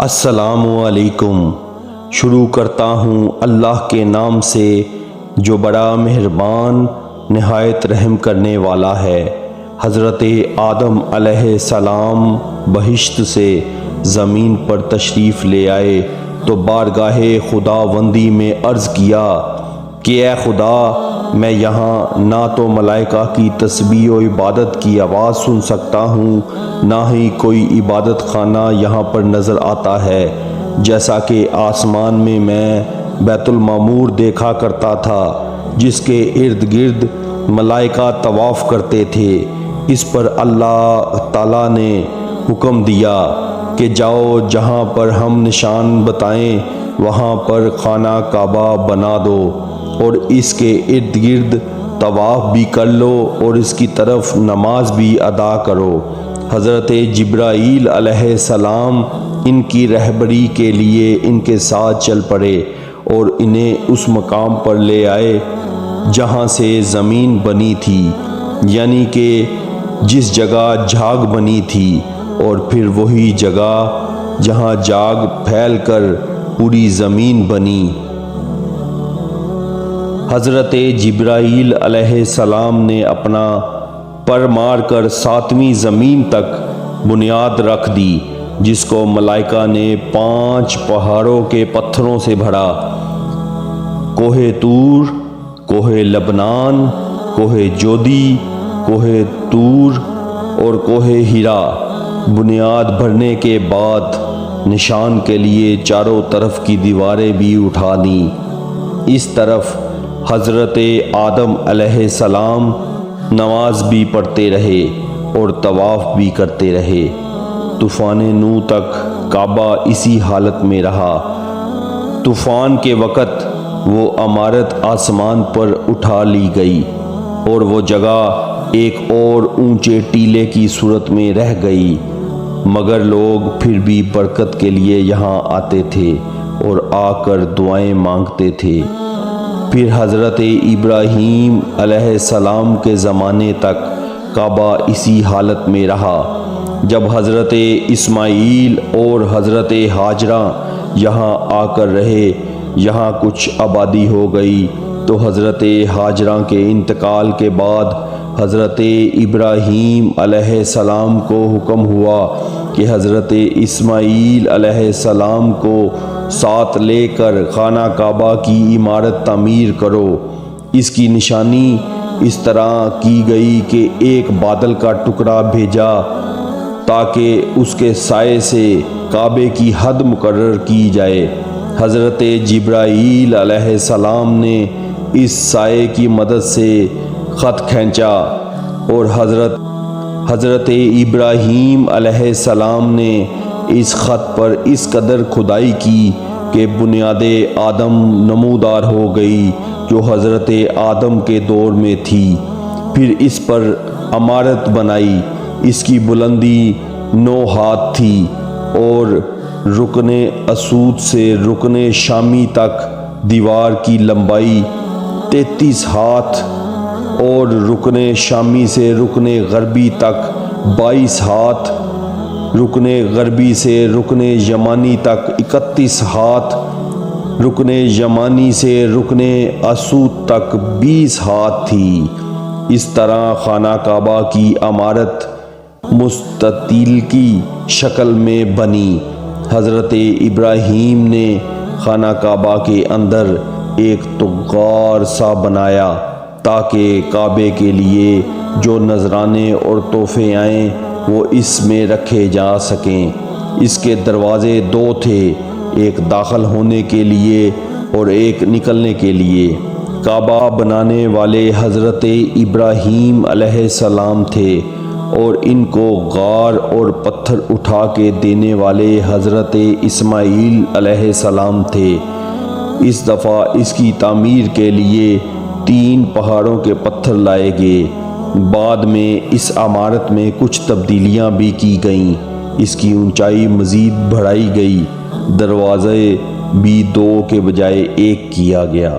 السلام علیکم۔ شروع کرتا ہوں اللہ کے نام سے جو بڑا مہربان نہایت رحم کرنے والا ہے۔ حضرت آدم علیہ السلام بہشت سے زمین پر تشریف لے آئے تو بارگاہ خداوندی میں عرض کیا کہ اے خدا، میں یہاں نہ تو ملائکہ کی تسبیح و عبادت کی آواز سن سکتا ہوں، نہ ہی کوئی عبادت خانہ یہاں پر نظر آتا ہے۔ جیسا کہ آسمان میں بیت المعمور دیکھا کرتا تھا جس کے ارد گرد ملائکہ طواف کرتے تھے، اس پر اللہ تعالیٰ نے حکم دیا کہ جاؤ، جہاں پر ہم نشان بتائیں وہاں پر خانہ کعبہ بنا دو اور اس کے ارد گرد طواف بھی کر لو اور اس کی طرف نماز بھی ادا کرو۔ حضرت جبرائیل علیہ السلام ان کی رہبری کے لیے ان کے ساتھ چل پڑے اور انہیں اس مقام پر لے آئے جہاں سے زمین بنی تھی، یعنی کہ جس جگہ جھاگ بنی تھی، اور پھر وہی جگہ جہاں جھاگ پھیل کر پوری زمین بنی۔ حضرت جبرائیل علیہ السلام نے اپنا پر مار کر 7ویں زمین تک بنیاد رکھ دی، جس کو ملائکہ نے 5 پہاڑوں کے پتھروں سے بھرا: کوہ طور، کوہ لبنان، کوہ جودی، کوہ طور اور کوہ ہیرا۔ بنیاد بھرنے کے بعد نشان کے لیے چاروں طرف کی دیواریں بھی اٹھا دیں۔ اس طرف حضرت آدم علیہ السلام نماز بھی پڑھتے رہے اور طواف بھی کرتے رہے۔ طوفان نوح تک کعبہ اسی حالت میں رہا۔ طوفان کے وقت وہ عمارت آسمان پر اٹھا لی گئی اور وہ جگہ ایک اور اونچے ٹیلے کی صورت میں رہ گئی، مگر لوگ پھر بھی برکت کے لیے یہاں آتے تھے اور آ کر دعائیں مانگتے تھے۔ پھر حضرت ابراہیم علیہ السلام کے زمانے تک کعبہ اسی حالت میں رہا۔ جب حضرت اسماعیل اور حضرت ہاجرہ یہاں آ کر رہے، یہاں کچھ آبادی ہو گئی، تو حضرت ہاجرہ کے انتقال کے بعد حضرت ابراہیم علیہ السلام کو حکم ہوا کہ حضرت اسماعیل علیہ السلام کو ساتھ لے کر خانہ کعبہ کی عمارت تعمیر کرو۔ اس کی نشانی اس طرح کی گئی کہ ایک بادل کا ٹکڑا بھیجا تاکہ اس کے سائے سے کعبے کی حد مقرر کی جائے۔ حضرت جبرائیل علیہ السلام نے اس سائے کی مدد سے خط کھینچا اور حضرت ابراہیم علیہ السلام نے اس خط پر اس قدر کھدائی کی کہ بنیاد آدم نمودار ہو گئی جو حضرت آدم کے دور میں تھی۔ پھر اس پر عمارت بنائی۔ اس کی بلندی 9 ہاتھ تھی اور رکن اسود سے رکن شامی تک دیوار کی لمبائی 33 ہاتھ اور رکن شامی سے رکن غربی تک 22 ہاتھ، رکن غربی سے رکن یمانی تک 31 ہاتھ، رکن یمانی سے رکن اسود تک 20 ہاتھ تھی۔ اس طرح خانہ کعبہ کی عمارت مستطیل کی شکل میں بنی۔ حضرت ابراہیم نے خانہ کعبہ کے اندر ایک طغار سا بنایا تاکہ کعبے کے لیے جو نذرانے اور تحفے آئیں وہ اس میں رکھے جا سکیں۔ اس کے دروازے 2 تھے، ایک داخل ہونے کے لیے اور ایک نکلنے کے لیے۔ کعبہ بنانے والے حضرت ابراہیم علیہ السلام تھے اور ان کو غار اور پتھر اٹھا کے دینے والے حضرت اسماعیل علیہ السلام تھے۔ اس دفعہ اس کی تعمیر کے لیے 3 پہاڑوں کے پتھر لائے گئے۔ بعد میں اس عمارت میں کچھ تبدیلیاں بھی کی گئیں۔ اس کی اونچائی مزید بڑھائی گئی، دروازے بھی 2 کے بجائے 1 کیا گیا۔